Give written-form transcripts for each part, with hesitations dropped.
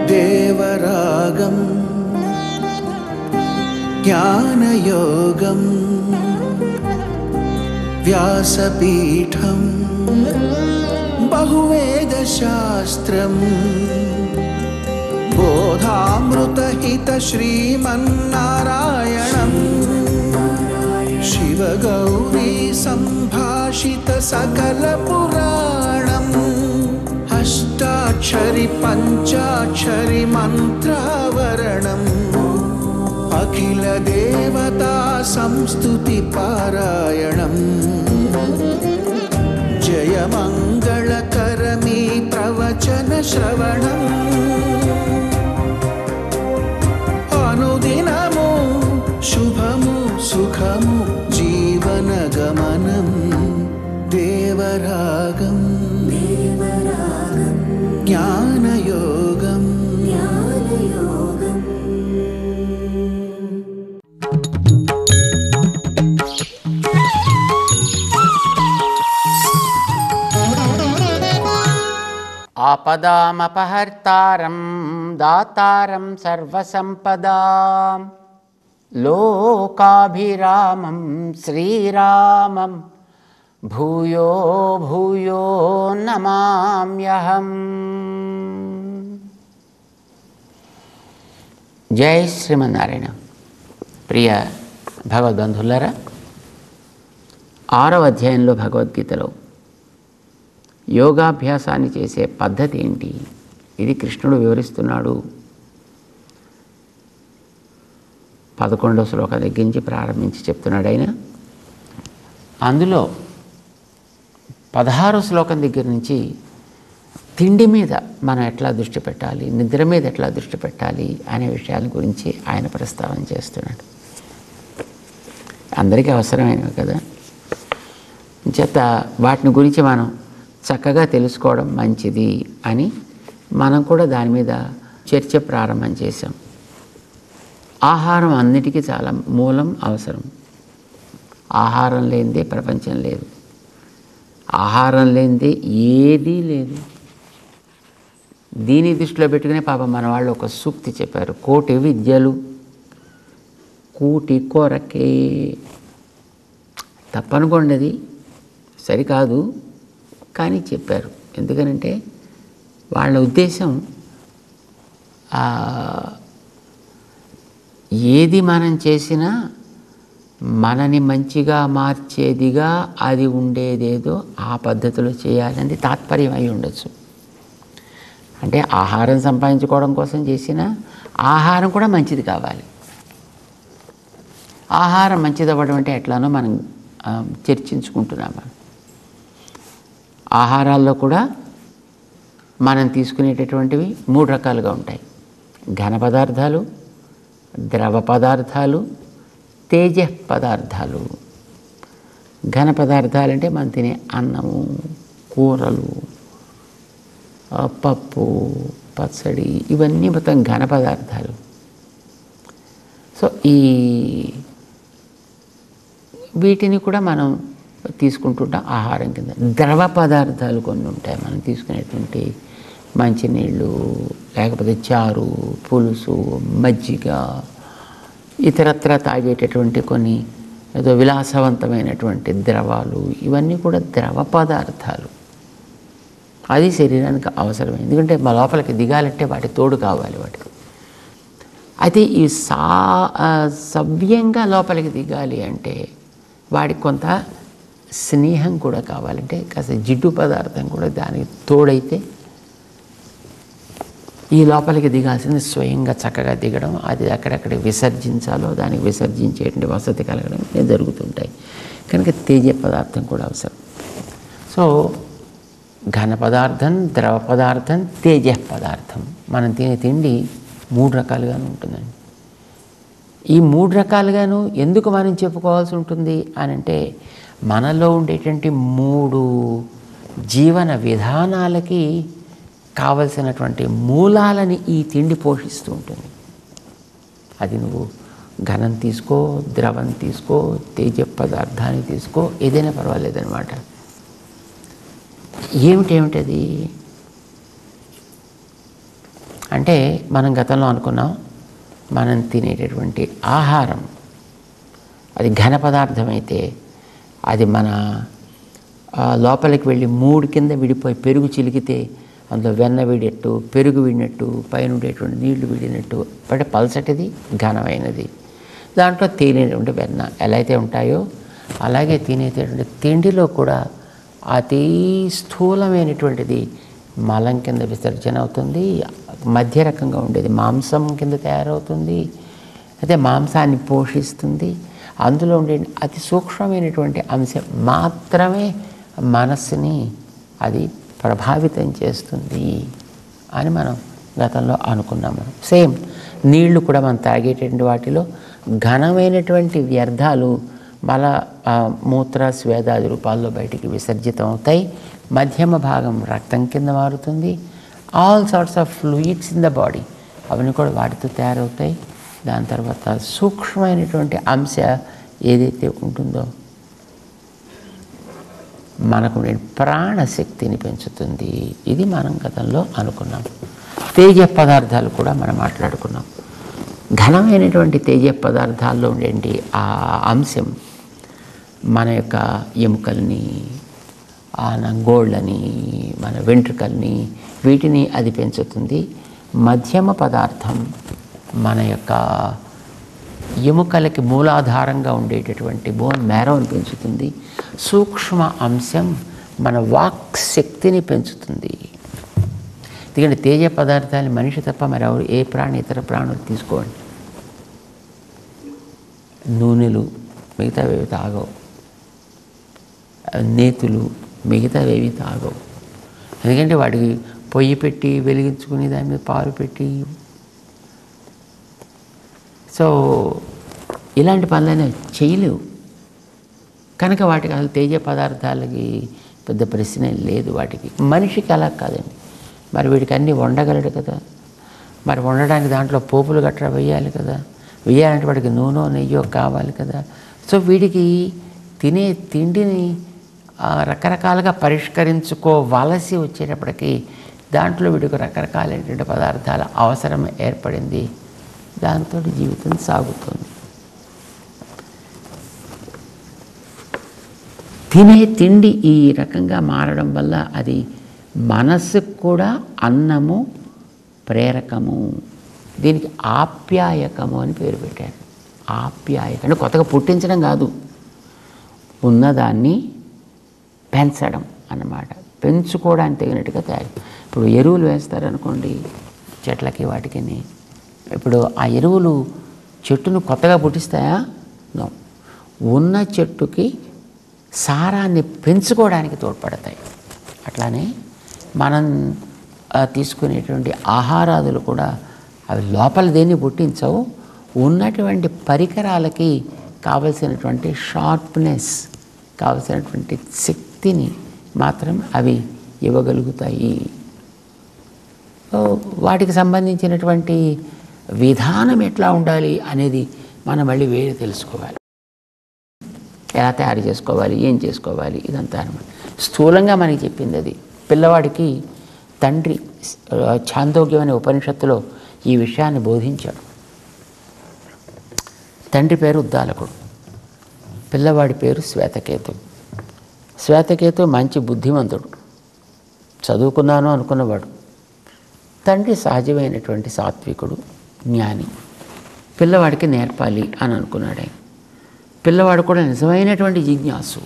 దేవరాగం జ్ఞానయోగం వ్యాసపీఠం బహువేదశాస్త్రం బోధామృతహిత శ్రీమన్నారాయణం శివగౌరీ సంభాషిత సకల పురాణం అష్టాక్షరి పంచాక్షరి మంత్రావరణం అఖిల దేవతా సంస్తుతి పారాయణం జయమంగళకరమీ ప్రవచన శ్రవణం అనుదినము శుభము సుఖము జీవన గమనం దేవరాగం జ్ఞానయోగం ఆపదామపహర్తారం దాతారం సర్వసంపదాం లోకాభిరామం శ్రీరామం భూయో భూయో నమామ్యహం. జై శ్రీమన్నారాయణ. ప్రియ భగవద్బంధులారా, 6వ అధ్యాయంలో భగవద్గీతలో యోగాభ్యాసాన్ని చేసే పద్ధతి ఏంటి, ఇది కృష్ణుడు వివరిస్తున్నాడు. 11వ శ్లోకం దగ్గర నుంచి ప్రారంభించి చెప్తున్నాడు ఆయన. అందులో 16వ శ్లోకం దగ్గర నుంచి తిండి మీద మనం ఎట్లా దృష్టి పెట్టాలి, నిద్ర మీద ఎట్లా దృష్టి పెట్టాలి అనే విషయాల గురించి ఆయన ప్రస్తావన చేస్తున్నాడు. అందరికీ అవసరమైనవి కదా, చేత వాటిని గురించి మనం చక్కగా తెలుసుకోవడం మంచిది అని మనం కూడా దాని మీద చర్చ ప్రారంభం చేశాం. ఆహారం అన్నిటికీ చాలా మూలం, అవసరం. ఆహారం లేనిదే ప్రపంచం లేదు, ఆహారం లేనిదే ఏదీ లేదు. దీని దృష్టిలో పెట్టుకునే పాపం మన వాళ్ళు ఒక సూక్తి చెప్పారు, కోటి విద్యలు కూటి కొరకే. తప్పనుకోండి, అది సరికాదు, కానీ చెప్పారు. ఎందుకనంటే వాళ్ళ ఉద్దేశం ఏది మనం చేసినా మనని మంచిగా మార్చేదిగా అది ఉండేదేదో ఆ పద్ధతిలో చేయాలని తాత్పర్యం అయి ఉండొచ్చు. అంటే ఆహారం సంపాదించుకోవడం కోసం చేసిన ఆహారం కూడా మంచిది కావాలి. ఆహారం మంచిది అవ్వడం అంటే ఎట్లానో మనం చర్చించుకుంటున్నాము. ఆహారాల్లో కూడా మనం తీసుకునేటటువంటివి 3 రకాలుగా ఉంటాయి: ఘన పదార్థాలు, ద్రవ పదార్థాలు, తేజ పదార్థాలు. ఘన పదార్థాలు అంటే మనం తినే అన్నము, కూరలు, పప్పు, పచ్చడి, ఇవన్నీ మొత్తం ఘన పదార్థాలు. సో వీటిని కూడా మనం తీసుకుంటుంటాం ఆహారం కింద. ద్రవ పదార్థాలు కొన్ని ఉంటాయి, మనం తీసుకునేటువంటి మంచినీళ్ళు, లేకపోతే చారు, పులుసు, మజ్జిగ, ఇతరత్ర తాగేటటువంటి కొన్ని ఏదో విలాసవంతమైనటువంటి ద్రవాలు, ఇవన్నీ కూడా ద్రవ పదార్థాలు. అది శరీరానికి అవసరమే, ఎందుకంటే మా లోపలికి దిగాలంటే వాటి తోడు కావాలి వాటికి. అయితే ఈ సవ్యంగా లోపలికి దిగాలి అంటే వాడికి కొంత స్నేహం కూడా కావాలంటే కాస్త జిడ్డు పదార్థం కూడా దానికి తోడైతే ఈ లోపలికి దిగాల్సింది స్వయంగా చక్కగా దిగడం, అది అక్కడక్కడ విసర్జించాలో దానికి విసర్జించేటువంటి వసతి కలగడం జరుగుతుంటాయి. కనుక తేజ పదార్థం కూడా అవసరం. సో ఘన పదార్థం, ద్రవ పదార్థం, తేజ పదార్థం. మనం తినే తిండి 3 రకాలుగాను ఉంటుందండి. ఈ 3 రకాలుగాను ఎందుకు మనం చెప్పుకోవాల్సి ఉంటుంది అని అంటే, మనలో ఉండేటువంటి 3 జీవన విధానాలకి కావలసినటువంటి మూలాలని ఈ తిండి పోషిస్తూ ఉంటుంది. అది నువ్వు ఘనం తీసుకో, ద్రవం తీసుకో, తేజ పదార్థాన్ని తీసుకో, ఏదైనా పర్వాలేదన్నమాట. ఏమిటది అంటే మనం గతంలో అనుకున్నాం, మనం తినేటటువంటి ఆహారం అది ఘన పదార్థం అయితే అది మన లోపలికి వెళ్ళి 3 కింద విడిపోయి పెరుగు చిలికితే అందులో వెన్న విడినట్టు, పెరుగు విడినట్టు, పైన ఉండేటువంటి నీళ్లు విడినట్టు, అంటే పల్సటిది ఘనమైనది. దాంట్లో తేలినటువంటి వెన్న ఎలా అయితే ఉంటాయో అలాగే తినేటటువంటి తిండిలో కూడా అతి స్థూలమైనటువంటిది మలం కింద విసర్జన అవుతుంది. మధ్య రకంగా ఉండేది మాంసం కింద తయారవుతుంది, అయితే మాంసాన్ని పోషిస్తుంది. అందులో ఉండే అతి సూక్ష్మమైనటువంటి అంశం మాత్రమే మనస్సుని అది ప్రభావితం చేస్తుంది అని మనం గతంలో అనుకున్నాము. సేమ్ నీళ్లు కూడా మనం తాగేటటువంటి వాటిలో ఘనమైనటువంటి వ్యర్థాలు మల మూత్ర స్వేదాది రూపాల్లో బయటికి విసర్జితం అవుతాయి. మధ్యమ భాగం రక్తం కింద మారుతుంది. All sorts of fluids in the body అవన్నీ కూడా వాటితో తయారవుతాయి. దాని తర్వాత సూక్ష్మమైనటువంటి అంశ ఏదైతే ఉంటుందో మనకు ప్రాణశక్తిని పెంచుతుంది. ఇది మనం గతంలో అనుకున్నాం. తేజ పదార్థాలు కూడా మనం మాట్లాడుకున్నాం. ఘనమైనటువంటి తేజ పదార్థాల్లో ఉండేటి ఆ అంశం మన యొక్క ఎముకల్ని, గోళ్ళని, మన వెంట్రుకల్ని, వీటిని అది పెంచుతుంది. మధ్యమ పదార్థం మన యొక్క ఎముకలకి మూలాధారంగా ఉండేటటువంటి బోన్ మ్యారోని పెంచుతుంది. సూక్ష్మ అంశం మన వాక్ శక్తిని పెంచుతుంది. ఎందుకంటే తేజ పదార్థాన్ని మనిషి తప్ప మరి ఎవరు ఏ ప్రాణి ఇతర ప్రాణులు తీసుకోండి, నూనెలు మిగతావేవి తాగవు, నేతులు మిగతావేవి తాగవు. ఎందుకంటే వాటికి పొయ్యి పెట్టి వెలిగించుకుని దాని మీద పాలు పెట్టి, సో ఇలాంటి పనులైనా చేయలేవు. కనుక వాటికి అసలు తేజ పదార్థాలకి పెద్ద ప్రశ్న లేదు. వాటికి మనిషికి అలా కాదండి. మరి వీడికి అన్నీ వండగలడు కదా, మరి వండడానికి దాంట్లో పోపులు గట్రా వేయాలి కదా, వేయాలంటే వాడికి నూనె నెయ్యో కావాలి కదా. సో వీడికి తినే తిండిని రకరకాలుగా పరిష్కరించుకోవలసి వచ్చేటప్పటికీ దాంట్లో వీడికి రకరకాలైనటువంటి పదార్థాల అవసరం ఏర్పడింది. దాంతో జీవితం సాగుతుంది. తినే తిండి ఈ రకంగా మారడం వల్ల అది మనస్సుకు కూడా అన్నము ప్రేరకము. దీనికి ఆప్యాయకము అని పేరు పెట్టారు. ఆప్యాయక అంటే కొత్తగా పుట్టించడం కాదు, ఉన్నదాన్ని పెంచడం అన్నమాట. పెంచుకోవడానికి తగినట్టుగా తయారు. ఇప్పుడు ఎరువులు వేస్తారనుకోండి చెట్లకి వాటికి, ఇప్పుడు ఆ ఎరువులు చెట్టును కొత్తగా పుట్టిస్తాయా? నో. ఉన్న చెట్టుకి సారాన్ని పెంచుకోవడానికి తోడ్పడతాయి. అట్లానే మనం తీసుకునేటువంటి ఆహారాదులు కూడా అవి లోపల దేన్ని పుట్టించవు, ఉన్నటువంటి పరికరాలకి కావలసినటువంటి షార్ప్నెస్, కావలసినటువంటి శక్తిని మాత్రం అవి ఇవ్వగలుగుతాయి. వాటికి సంబంధించినటువంటి విధానం ఎట్లా ఉండాలి అనేది మనం మళ్ళీ వేరే తెలుసుకోవాలి. ఎలా తయారు చేసుకోవాలి, ఏం చేసుకోవాలి, ఇదంతా అనమాట. స్థూలంగా మనకి చెప్పింది అది. పిల్లవాడికి తండ్రి ఛాందోగ్యం అనే ఉపనిషత్తులో ఈ విషయాన్ని బోధించాడు. తండ్రి పేరు ఉద్దాలకుడు, పిల్లవాడి పేరు శ్వేతకేతు. శ్వేతకేతు మంచి బుద్ధిమంతుడు, చదువుకున్నాను అనుకున్నవాడు. తండ్రి సహజమైనటువంటి సాత్వికుడు, జ్ఞాని. పిల్లవాడికి నేర్పాలి అని అనుకున్నాడు ఆయన. పిల్లవాడు కూడా నిజమైనటువంటి జిజ్ఞాసు,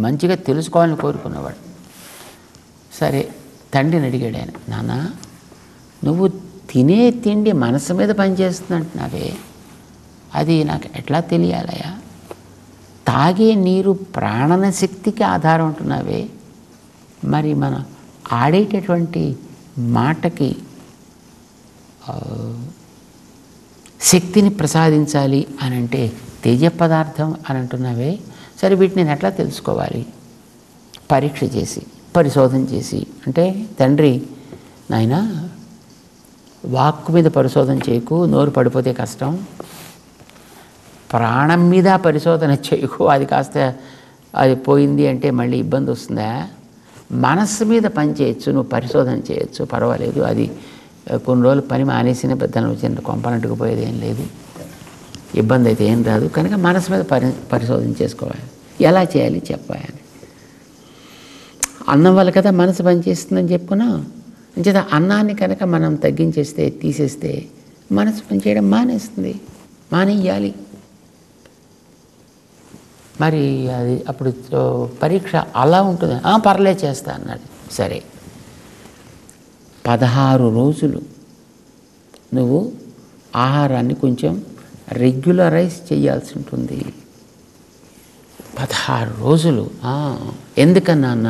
మంచిగా తెలుసుకోవాలని కోరుకున్నవాడు. సరే తండ్రిని అడిగాడు ఆయన, నాన్న నువ్వు తినే తిండి మనసు మీద పనిచేస్తుందంటున్నావే, అది నాకు ఎట్లా తెలియాలయా? తాగే నీరు ప్రాణన శక్తికి ఆధారం అంటున్నావే, మరి మన ఆడేటటువంటి మాటకి శక్తిని ప్రసాదించాలి అని అంటే తేజ పదార్థం అని అంటున్నావే, సరే వీటిని నేను ఎట్లా తెలుసుకోవాలి? పరీక్ష చేసి పరిశోధన చేసి అంటే, తండ్రి నాయనా వాక్కు మీద పరిశోధన చేయకు, నోరు పడిపోతే కష్టం. ప్రాణం మీద పరిశోధన చేయకు, అది కాస్త అది పోయింది అంటే మళ్ళీ ఇబ్బంది వస్తుందా? మనస్సు మీద పని చేయొచ్చు, నువ్వు పరిశోధన చేయొచ్చు, పర్వాలేదు. అది కొన్ని రోజులు పని మానేసిన పెద్దలు వచ్చిన కొంపనట్టుకు పోయేది ఏం లేదు, ఇబ్బంది అయితే ఏం రాదు. కనుక మనసు మీద పరిశోధన చేసుకోవాలి. ఎలా చేయాలి చెప్పాలి. అన్నం వల్ల కదా మనసు పనిచేస్తుందని చెప్పుకున్నాం. అంచేత అన్నాన్ని కనుక మనం తగ్గించేస్తే, తీసేస్తే మనసు పనిచేయడం మానేస్తుంది, మానేయాలి. మరి అది అప్పుడు పరీక్ష అలా ఉంటుంది. పర్లేదు చేస్తా అన్నాడు. సరే, 16 రోజులు నువ్వు ఆహారాన్ని కొంచెం రెగ్యులరైజ్ చేయాల్సి ఉంటుంది. 16 రోజులు. ఎందుకన్నా అన్న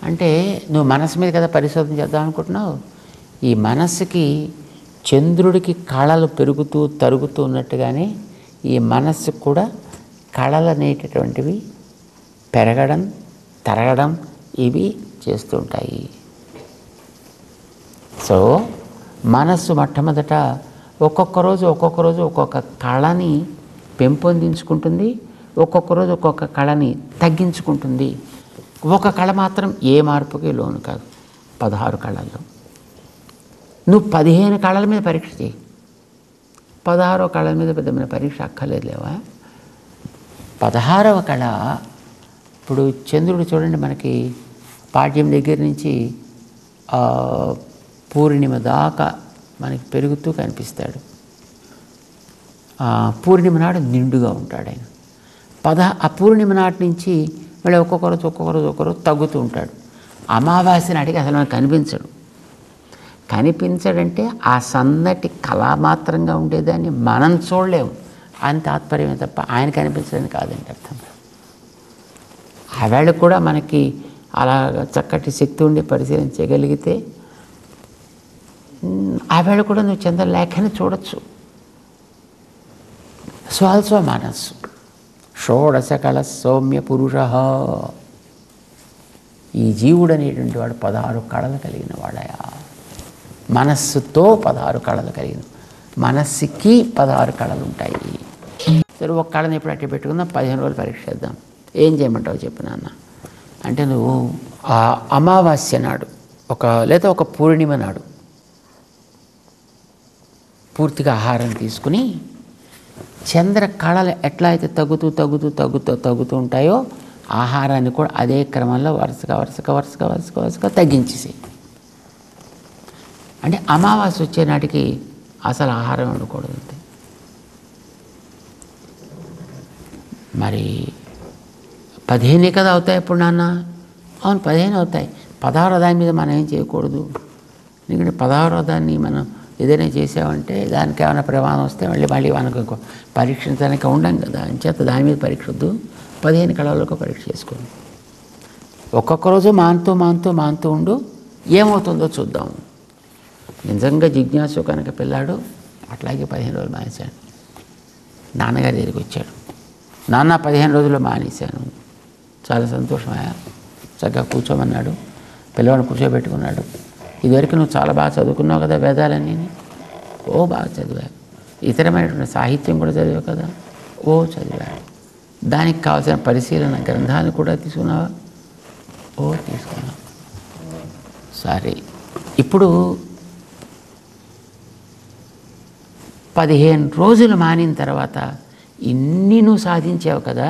అంటే నువ్వు మనసు మీద కదా పరిశోధన చేద్దాం అనుకుంటున్నావు. ఈ మనస్సుకి చంద్రుడికి కళలు పెరుగుతూ తరుగుతూ ఉన్నట్టుగానే ఈ మనస్సు కూడా కళలు అనేటటువంటివి పెరగడం, తరగడం ఇవి చేస్తుంటాయి. సో మనస్సు మొట్టమొదట ఒక్కొక్క రోజు ఒక్కొక్క కళని పెంపొందించుకుంటుంది, ఒక్కొక్క రోజు ఒక్కొక్క కళని తగ్గించుకుంటుంది. ఒక కళ మాత్రం ఏ మార్పుకి లోను కాదు. 16 కళల్లో నువ్వు 15 కళల మీద పరీక్ష చేయి. 16వ కళల మీద పెద్దమైన పరీక్ష అక్కర్లేదులేవా. 16వ కళ ఇప్పుడు చంద్రుడు చూడండి, మనకి పాడ్యం దగ్గర నుంచి పూర్ణిమ దాకా మనకి పెరుగుతూ కనిపిస్తాడు. పూర్ణిమ నాడు నిండుగా ఉంటాడు ఆయన. ఆ పూర్ణిమ నాటి నుంచి మళ్ళీ ఒక్కొక్క రోజు తగ్గుతూ ఉంటాడు. అమావాస్య నాటికి అసలు మనకు కనిపించడంటే ఆ సన్నటి కళామాత్రంగా ఉండేదాన్ని మనం చూడలేము అని తాత్పర్యమే తప్ప ఆయన కనిపించదని కాదండి అర్థం. ఆవేళ కూడా మనకి అలా చక్కటి శక్తి ఉండి పరిశీలన చేయగలిగితే ఆవేళ కూడా నువ్వు చంద్రలేఖని చూడొచ్చు. సో ఆల్సో మనస్సు షోడశకళ సౌమ్య పురుష. ఈ జీవుడు అనేటువంటి వాడు 16 కళలు కలిగిన వాడయా. మనస్సుతో 16 కళలు కలిగిన, మనస్సుకి 16 కళలు ఉంటాయి. సరే, ఒక కళను ఎప్పుడు అట్టే పెట్టుకుందాం, 15 రోజులు పరీక్ష చేద్దాం. ఏం చేయమంటావు చెప్పు నాన్న అంటే, నువ్వు ఆ అమావాస్య నాడు లేదా ఒక పూర్ణిమ నాడు పూర్తిగా ఆహారం తీసుకుని చంద్ర కళలు ఎట్లా అయితే తగ్గుతూ ఉంటాయో ఆహారాన్ని కూడా అదే క్రమంలో వరుసగా తగ్గించేసి, అంటే అమావాస్య వచ్చే నాటికి అసలు ఆహారం ఉండకూడదు. మరి 15 కదా అవుతాయి ఇప్పుడు నాన్న? అవును 15 అవుతాయి. 16వ దాని మీద మనం ఏం చేయకూడదు. ఎందుకంటే 16వ దాన్ని మనం ఏదైనా చేసామంటే దానికి ఏమైనా ప్రమాదం వస్తే మళ్ళీ మనకు పరీక్షించడానికి ఉండం కదా. అంచేత దాని మీద పరీక్ష వద్దు, 15 కళలకు పరీక్ష చేసుకోండి. ఒక్కొక్క రోజు మానుతూ ఉండు, ఏమవుతుందో చూద్దాం. నిజంగా జిజ్ఞాసు కనుక పిల్లాడు అట్లాగే 15 రోజులు మానేశాడు. నాన్నగారి దగ్గరికి వచ్చాడు, నాన్న 15 రోజులు మానేశాను. చాలా సంతోషమయ్యా, చక్కగా కూర్చోమన్నాడు. పిల్లవాడిని కూర్చోబెట్టుకున్నాడు. ఇదివరకు నువ్వు చాలా బాగా చదువుకున్నావు కదా వేదాలన్నీ. బాగా చదివావు. ఇతరమైనటువంటి సాహిత్యం కూడా చదివావు కదా. చదివావు. దానికి కావాల్సిన పరిశీలన గ్రంథాలు కూడా తీసుకున్నావా? తీసుకున్నావు. సరే, ఇప్పుడు 15 రోజులు మానిన తర్వాత ఇన్ని నువ్వు సాధించావు కదా,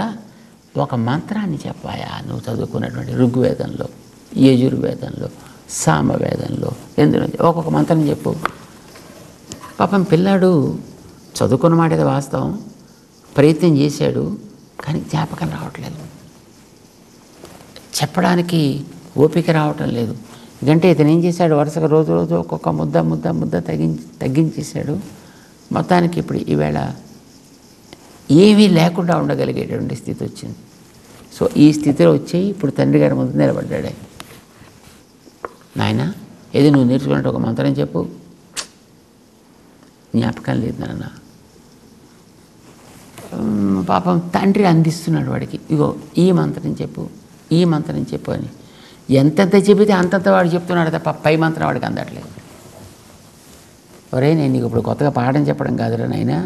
ఒక మంత్రాన్ని చెప్పాయా నువ్వు చదువుకున్నటువంటి ఋగ్వేదంలో, యజుర్వేదంలో, సామవేదంలో, ఎందులో ఒక్కొక్క మంత్రం చెప్పు. పాపం పిల్లాడు చదువుకున్న మాట కదా వాస్తవం, ప్రయత్నం చేశాడు కానీ జ్ఞాపకం రావట్లేదు, చెప్పడానికి ఓపిక రావటం లేదు. ఎందుకంటే ఇతను ఏం చేశాడు, వరుసగా రోజు ఒక్కొక్క ముద్ద తగ్గించేశాడు. మొత్తానికి ఇప్పుడు ఈవేళ ఏమీ లేకుండా ఉండగలిగేటువంటి స్థితి వచ్చింది. సో ఈ స్థితిలో వచ్చి ఇప్పుడు తండ్రి గారి ముందు నిలబడ్డాడే. నాయన, ఏది నువ్వు నేర్చుకున్నట్టు ఒక మంత్రం చెప్పు. జ్ఞాపకం లేదు నాన్న. పాపం తండ్రి అందిస్తున్నాడు వాడికి, ఇగో ఈ మంత్రం చెప్పు అని. ఎంతెంత చెబితే అంతంత వాడు చెప్తున్నాడు తప్ప పై మంత్రం వాడికి అందట్లేదు. నేను నీకు ఇప్పుడు కొత్తగా పాఠం చెప్పడం కాదురా నాయనా,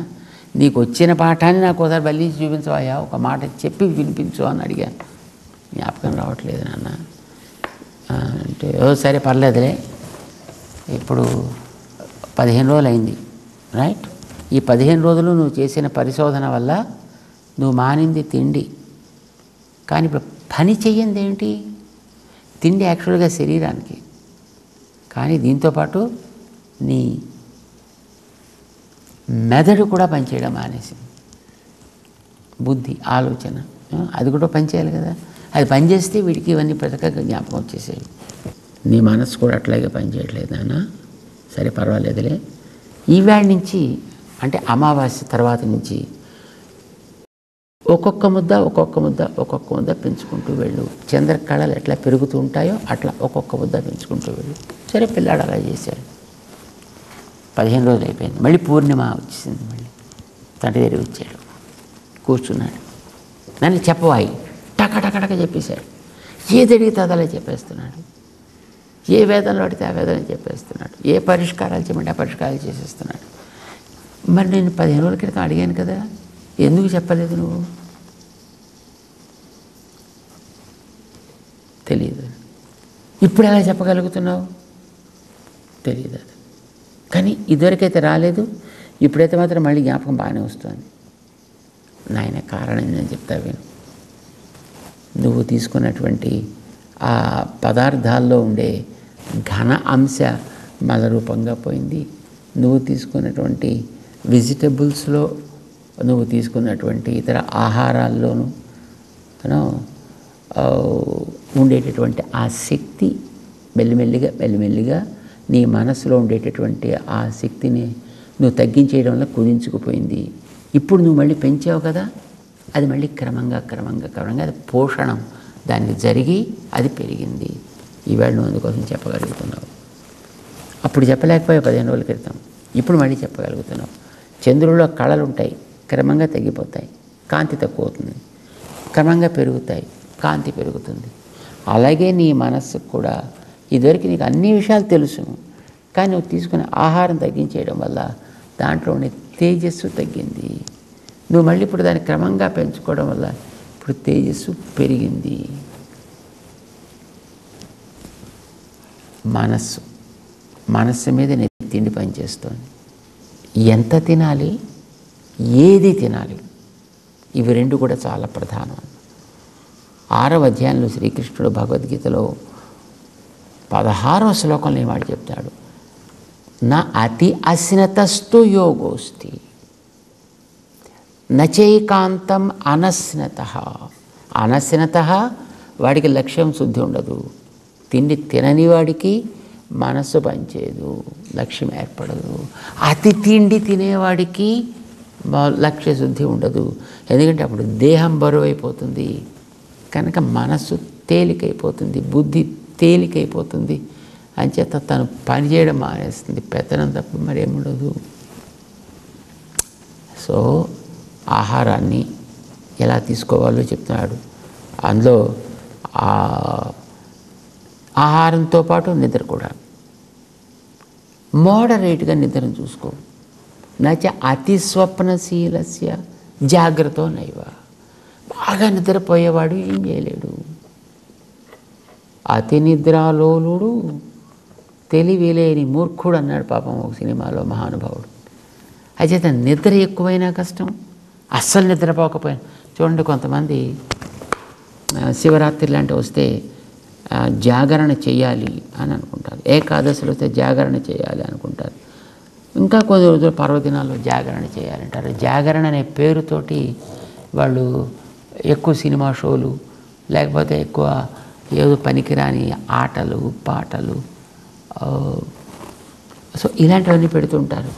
నీకు వచ్చిన పాఠాన్ని నాకు ఒకసారి బలించి చూపించవయ్యా, ఒక మాట చెప్పి వినిపించు అని అడిగాను. జ్ఞాపకం రావట్లేదు నాన్న. అంటే సరే పర్లేదులే, ఇప్పుడు 15 రోజులు అయింది, రైట్? ఈ 15 రోజులు నువ్వు చేసిన పరిశోధన వల్ల నువ్వు మానింది తిండి, కానీ ఇప్పుడు పని చెయ్యింది ఏంటి? తిండి యాక్చువల్గా శరీరానికి, కానీ దీంతోపాటు నీ మెదడు కూడా పనిచేయడం మానేసింది. బుద్ధి, ఆలోచన, అది కూడా పనిచేయాలి కదా. అది పనిచేస్తే వీడికి ఇవన్నీ ప్రతకంగా జ్ఞాపకం వచ్చేసాయి. నీ మనసు కూడా అట్లాగే పనిచేయట్లేదు నాన్న. సరే పర్వాలేదులే, ఈవేళ నుంచి అంటే అమావాస్య తర్వాత నుంచి ఒక్కొక్క ముద్ద పెంచుకుంటూ వెళ్ళు. చంద్రకళలు ఎట్లా పెరుగుతూ ఉంటాయో అట్లా ఒక్కొక్క ముద్ద పెంచుకుంటూ వెళ్ళు. సరే పిల్లాడు అలా చేశాడు. 15 రోజులు అయిపోయింది, మళ్ళీ పూర్ణిమ వచ్చేసింది. మళ్ళీ తండ్రి దగ్గర వచ్చాడు, కూర్చున్నాడు. నన్ను చెప్పవాయి టక చెప్పేశాడు. ఏది అడిగితే అదలా చెప్పేస్తున్నాడు. ఏ వేదనలో అడిగితే ఆ వేదన చెప్పేస్తున్నాడు. ఏ పరిష్కారాలు చేయమంటే ఆ పరిష్కారాలు చేసేస్తున్నాడు. మరి నేను 15 రోజుల క్రితం అడిగాను కదా, ఎందుకు చెప్పలేదు నువ్వు? తెలియదు. ఇప్పుడు ఎలా చెప్పగలుగుతున్నావు? తెలియదు. అది కానీ ఇదివరకైతే రాలేదు, ఇప్పుడైతే మాత్రం మళ్ళీ జ్ఞాపకం బాగానే వస్తుంది. నాయన కారణం నేను చెప్తా విను. నువ్వు తీసుకున్నటువంటి ఆ పదార్థాల్లో ఉండే ఘన అంశ మల రూపంగా పోయింది. నువ్వు తీసుకున్నటువంటి వెజిటబుల్స్లో, నువ్వు తీసుకున్నటువంటి ఇతర ఆహారాల్లోనూ ఉండేటటువంటి ఆ శక్తి మెల్లిమెల్లిగా నీ మనసులో ఉండేటటువంటి ఆ శక్తిని నువ్వు తగ్గించేయడం వల్ల కుదించుకుపోయింది. ఇప్పుడు నువ్వు మళ్ళీ పెంచావు కదా, అది మళ్ళీ క్రమంగా అది పోషణం దానికి జరిగి అది పెరిగింది. ఈవేళ నువ్వు అందుకోసం చెప్పగలుగుతున్నావు. అప్పుడు చెప్పలేకపోయావు 15 రోజుల క్రితం, ఇప్పుడు మళ్ళీ చెప్పగలుగుతున్నావు. చంద్రుల్లో కళలు ఉంటాయి, క్రమంగా తగ్గిపోతాయి, కాంతి తక్కువ అవుతుంది. క్రమంగా పెరుగుతాయి, కాంతి పెరుగుతుంది. అలాగే నీ మనస్సుకు కూడా ఇదివరకు నీకు అన్ని విషయాలు తెలుసు, కానీ నువ్వు తీసుకునే ఆహారం తగ్గించేయడం వల్ల దాంట్లో ఉండే తేజస్సు తగ్గింది. నువ్వు మళ్ళీ ఇప్పుడు దాన్ని క్రమంగా పెంచుకోవడం వల్ల ఇప్పుడు తేజస్సు పెరిగింది. మనస్సు మీద నీ తిండి పనిచేస్తుంది. ఎంత తినాలి, ఏది తినాలి, ఇవి రెండు కూడా చాలా ప్రధానం. 6వ అధ్యాయంలో శ్రీకృష్ణుడు భగవద్గీతలో 16వ శ్లోకంలో ఏమాడు చెప్తాడు, నా అతి అశ్నతస్తు యోగోస్తి నచైకాంతం అనశ్నత. వాడికి లక్ష్యం శుద్ధి ఉండదు. తిండి తినని వాడికి మనస్సు పనిచేయదు, లక్ష్యం ఏర్పడదు. అతి తిండి తినేవాడికి లక్ష్య శుద్ధి ఉండదు, ఎందుకంటే అప్పుడు దేహం బరువు అయిపోతుంది, కనుక మనస్సు తేలికైపోతుంది, బుద్ధి తేలికైపోతుంది. అంచేత తను పనిచేయడం మానేస్తుంది, పెత్తనం తప్ప మరేముండదు. సో ఆహారాన్ని ఎలా తీసుకోవాలో చెప్తున్నాడు. అందులో ఆహారంతో పాటు నిద్ర కూడా మోడరేట్గా నిద్రను చూసుకో. నచ అతి స్వప్నశీలస్య జాగ్రత్త నైవ. బాగా నిద్రపోయేవాడు ఏం చేయలేడు. అతి నిద్రాలోలుడు తెలివిలేని మూర్ఖుడు అన్నాడు పాపం ఒక సినిమాలో మహానుభావుడు. అయితే నిద్ర ఎక్కువైనా కష్టం, అస్సలు నిద్రపోకపోయినా. చూడండి, కొంతమంది శివరాత్రి లాంటివి వస్తే జాగరణ చేయాలి అని అనుకుంటారు, ఏకాదశులు వస్తే జాగరణ చేయాలి అనుకుంటారు, ఇంకా కొన్ని రోజులు పర్వదినాల్లో జాగరణ చేయాలంటారు. జాగరణ అనే పేరుతోటి వాళ్ళు ఎక్కువ సినిమా షోలు, లేకపోతే ఎక్కువ ఏదో పనికిరాని ఆటలు పాటలు, సో ఇలాంటివన్నీ పెడుతుంటారు.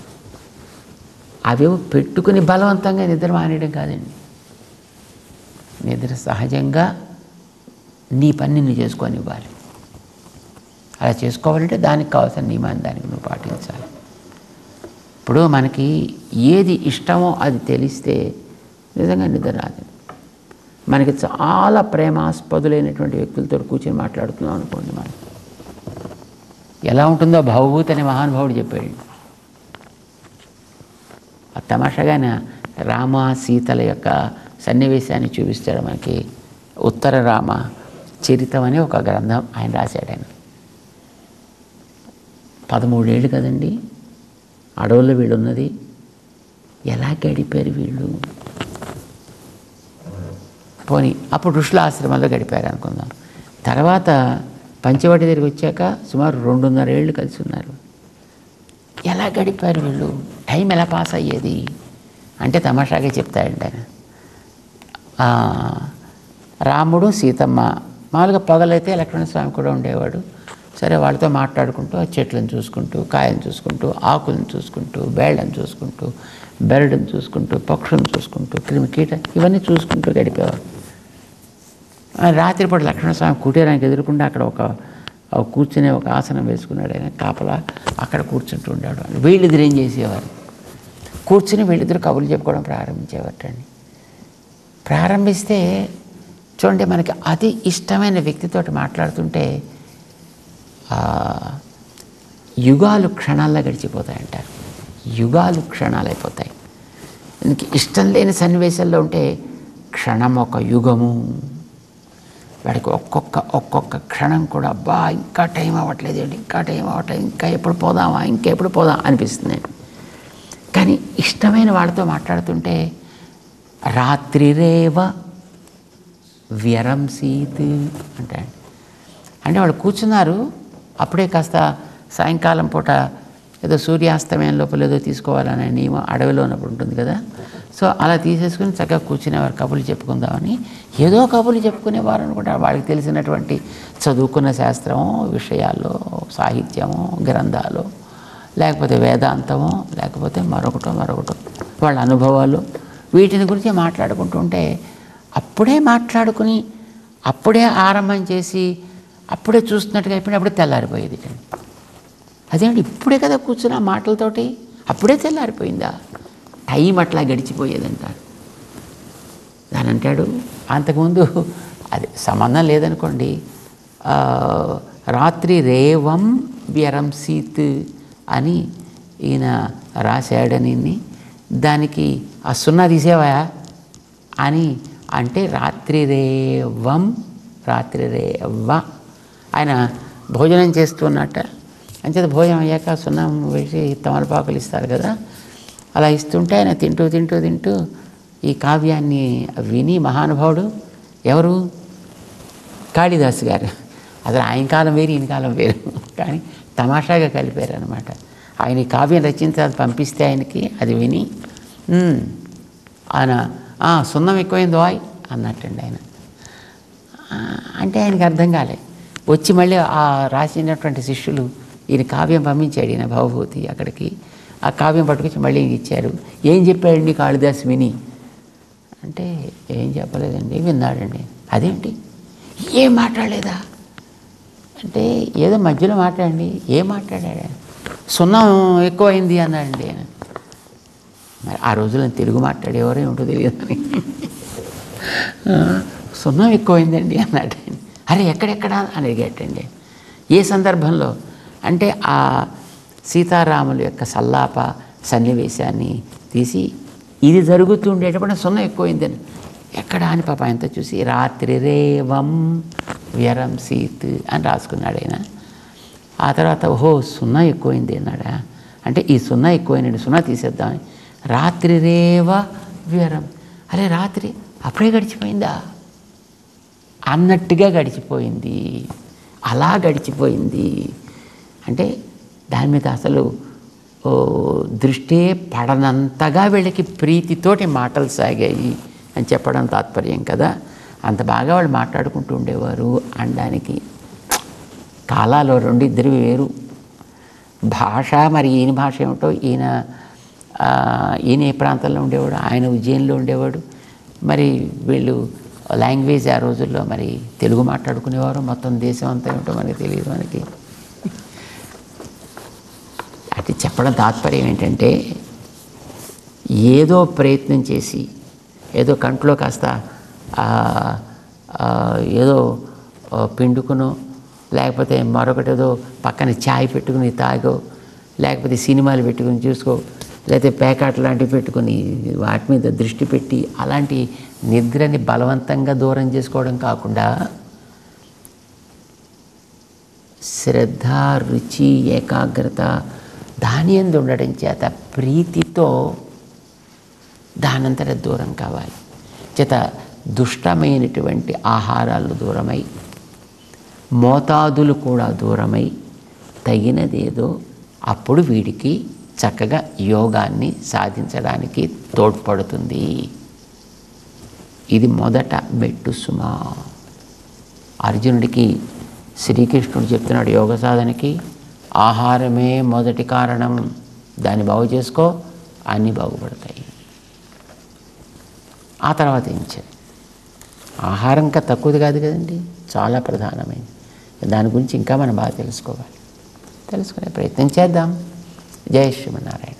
అవేవో పెట్టుకుని బలవంతంగా నిద్ర మానేయడం కాదండి. నిద్ర సహజంగా నీ పని నువ్వు చేసుకొనివ్వాలి. అలా చేసుకోవాలంటే దానికి కావాల్సిన నియమాన్ని దానికి నువ్వు పాటించాలి. ఇప్పుడు మనకి ఏది ఇష్టమో అది తెలిస్తే నిజంగా నిద్ర రాదు. మనకి చాలా ప్రేమాస్పదులైనటువంటి వ్యక్తులతో కూర్చొని మాట్లాడుతున్నాం అనుకోండి, మనం ఎలా ఉంటుందో భవభూతి అనే మహానుభావుడు చెప్పాడు. ఆ తమాషాగా రామ సీతల యొక్క సన్నివేశాన్ని చూపిస్తాడు మనకి. ఉత్తర రామ చరితం అనే ఒక గ్రంథం ఆయన రాశాడు. ఆయన 13 ఏళ్ళు కదండి అడవుల్లో వీళ్ళు ఉన్నది. ఎలా గడిపారు వీళ్ళు? పోనీ అప్పుడు ఋషుల ఆశ్రమంలో గడిపారు అనుకుందాం. తర్వాత పంచవటి దగ్గరికి వచ్చాక సుమారు 2.5 ఏళ్ళు కలిసి ఉన్నారు. ఎలా గడిపారు వీళ్ళు? టైం ఎలా పాస్ అయ్యేది అంటే తమాషాగా చెప్తాయండి ఆయన. రాముడు సీతమ్మ మామూలుగా పగలైతే లక్ష్మణస్వామి కూడా ఉండేవాడు. సరే వాళ్ళతో మాట్లాడుకుంటూ ఆ చెట్లను చూసుకుంటూ, కాయలను చూసుకుంటూ, ఆకులను చూసుకుంటూ, బేళ్ళను చూసుకుంటూ, బెరడును చూసుకుంటూ, పక్షులను చూసుకుంటూ, క్రిమికీట ఇవన్నీ చూసుకుంటూ గడిపేవారు. రాత్రిపూట లక్ష్మణస్వామి కుటీరానికి ఎదురుకుండా అక్కడ ఒక కూర్చునే ఒక ఆసనం వేసుకున్నాడు ఆయన, కాపలా అక్కడ కూర్చుంటూ ఉండేవాడు. వీళ్ళిద్దరు ఏం చేసేవారు? కూర్చుని వీళ్ళిద్దరు కబుర్లు చెప్పుకోవడం ప్రారంభించేవారండి. ప్రారంభిస్తే చూడండి, మనకి అతి ఇష్టమైన వ్యక్తితో మాట్లాడుతుంటే యుగాలు క్షణాల్లో గడిచిపోతాయంటారు. యుగాలు క్షణాలు అయిపోతాయి. ఇంక ఇష్టం లేని సన్నివేశాల్లో ఉంటే క్షణం ఒక యుగము. వాడికి ఒక్కొక్క క్షణం కూడా అబ్బా ఇంకా టైం అవ్వట్లేదు అండి, ఇంకా టైం అవ్వట్లేదు, ఇంకా ఎప్పుడు పోదామా, ఇంకెప్పుడు పోదాం అనిపిస్తుంది. కానీ ఇష్టమైన వాళ్ళతో మాట్లాడుతుంటే రాత్రిరేవ వ్యరంసీత్ అంటే వాళ్ళు కూర్చున్నారు, అప్పుడే కాస్త సాయంకాలం పూట ఏదో సూర్యాస్తమయం లోపల ఏదో తీసుకోవాలనే నియమం అడవిలో ఉన్నప్పుడు ఉంటుంది కదా. సో అలా తీసేసుకుని చక్కగా కూర్చునేవారు, కబుర్లు చెప్పుకుందామని. ఏదో కబుర్లు చెప్పుకునేవారు అనుకుంటా. వాళ్ళకి తెలిసినటువంటి చదువుకున్న శాస్త్రమో, విషయాల్లో, సాహిత్యమో, గ్రంథాలు, లేకపోతే వేదాంతమో, లేకపోతే మరొకటో వాళ్ళ అనుభవాలు, వీటిని గురించి మాట్లాడుకుంటుంటే అప్పుడే మాట్లాడుకుని అప్పుడే ఆరంభం చేసి అప్పుడే చూస్తున్నట్టుగా అయిపోయింది. అప్పుడే తెల్లారిపోయేది. అదేంటి ఇప్పుడే కదా కూర్చున్న మాటలతోటి అప్పుడే తెల్లారిపోయిందా? టైం అట్లా గడిచిపోయేదంటారు. దాని అంటాడు అంతకుముందు అది సంబంధం లేదనుకోండి. రాత్రి రేవం వ్యరంసీత్ అని ఈయన రాశాడని దానికి ఆ సున్నా తీసేవా అని అంటే రాత్రిరేవ ఆయన భోజనం చేస్తున్నట్ట. అంచేత భోజనం అయ్యాక సున్నం వేసి తమలపాకులు ఇస్తారు కదా, అలా ఇస్తుంటే ఆయన తింటూ ఈ కావ్యాన్ని విని మహానుభావుడు ఎవరు? కాళిదాసు గారు. అసలు ఆయన కాలం వేరు, ఈయన కాలం వేరు, కానీ తమాషాగా కలిపారు అనమాట. ఆయన ఈ కావ్యం రచించి అది పంపిస్తే ఆయనకి అది విని ఆయన సున్నం ఎక్కువైందో అన్నట్టండి ఆయన. అంటే ఆయనకి అర్థం కాలే. వచ్చి మళ్ళీ ఆ రాసినటువంటి శిష్యులు ఈయన కావ్యం పంపించాడు, ఈయన భవభూతి అక్కడికి. ఆ కావ్యం పట్టుకొచ్చి మళ్ళీ ఇచ్చారు. ఏం చెప్పాడండి కాళిదాసు విని అంటే ఏం చెప్పలేదండి, విన్నాడండి. అదేంటి ఏం మాట్లాడలేదా అంటే ఏదో మధ్యలో మాట్లాడండి. ఏం మాట్లాడాడు? సున్నం ఎక్కువైంది అన్నాడండి ఆయన. మరి ఆ రోజుల్లో తెలుగు మాట్లాడేవారో ఏమిటో తెలియదు అని సున్నం ఎక్కువైందండి అన్నాడు. అరే ఎక్కడెక్కడ అని అడిగేటండి. ఏ సందర్భంలో అంటే ఆ సీతారాముల యొక్క సల్లాప సన్నివేశాన్ని తీసి ఇది జరుగుతుండేటప్పుడు సున్నం ఎక్కువైందని ఎక్కడ అని పాప ఆయనతో చూసి రాత్రిరేవం వ్యరంసీత్ అని రాసుకున్నాడు ఆయన. ఆ తర్వాత ఓహో సున్నా ఎక్కువైంది అన్నాడా అంటే ఈ సున్నా ఎక్కువైందండి, సున్నా తీసేద్దామని రాత్రిరేవ వ్యరం. అరే రాత్రి అప్పుడే గడిచిపోయిందా అన్నట్టుగా గడిచిపోయింది. అలా గడిచిపోయింది అంటే దాని మీద అసలు దృష్టే పడనంతగా వీళ్ళకి ప్రీతితోటి మాటలు సాగాయి అని చెప్పడం తాత్పర్యం కదా. అంత బాగా వాళ్ళు మాట్లాడుకుంటూ ఉండేవారు అనడానికి. కాలాలు ఇద్దరు వేరు. భాష మరి ఈయన భాష ఏమిటో, ఈయన ఏ ప్రాంతంలో ఉండేవాడు, ఆయన ఉజ్జయినిలో ఉండేవాడు. మరి వీళ్ళు లాంగ్వేజ్ ఆ రోజుల్లో మరి తెలుగు మాట్లాడుకునేవారు. మొత్తం దేశం అంతా ఏమిటో మనకి తెలియదు. మనకి అంటే చెప్పడం తాత్పర్యం ఏంటంటే ఏదో ప్రయత్నం చేసి ఏదో కంట్లో కాస్త ఏదో పిండుకునో, లేకపోతే మరొకటి ఏదో పక్కన ఛాయ్ పెట్టుకుని తాగో, లేకపోతే సినిమాలు పెట్టుకుని చూసుకో, లేకపోతే ప్యాకెట్ లాంటివి పెట్టుకుని వాటి మీద దృష్టి పెట్టి అలాంటి నిద్రని బలవంతంగా దూరం చేసుకోవడం కాకుండా శ్రద్ధ, రుచి, ఏకాగ్రత దాని యందు ఉండడం చేత ప్రీతితో దానంతట దూరం కావాలి. చేత దుష్టమైనటువంటి ఆహారాలు దూరమై, మోతాదులు కూడా దూరమై, తగినదేదో అప్పుడు వీడికి చక్కగా యోగాన్ని సాధించడానికి తోడ్పడుతుంది. ఇది మొదట మెట్టు సుమా. అర్జునుడికి శ్రీకృష్ణుడు చెప్తున్నాడు, యోగ సాధనకి ఆహారమే మొదటి కారణం, దాన్ని బాగు చేసుకో, అన్నీ బాగుపడతాయి. ఆ తర్వాత ఏం చేయాలి? ఆహారం ఇంకా తక్కువది కాదు కదండి, చాలా ప్రధానమైనది. దాని గురించి ఇంకా మనం బాగా తెలుసుకునే ప్రయత్నం చేద్దాం. జై శ్రీమన్నారాయణ.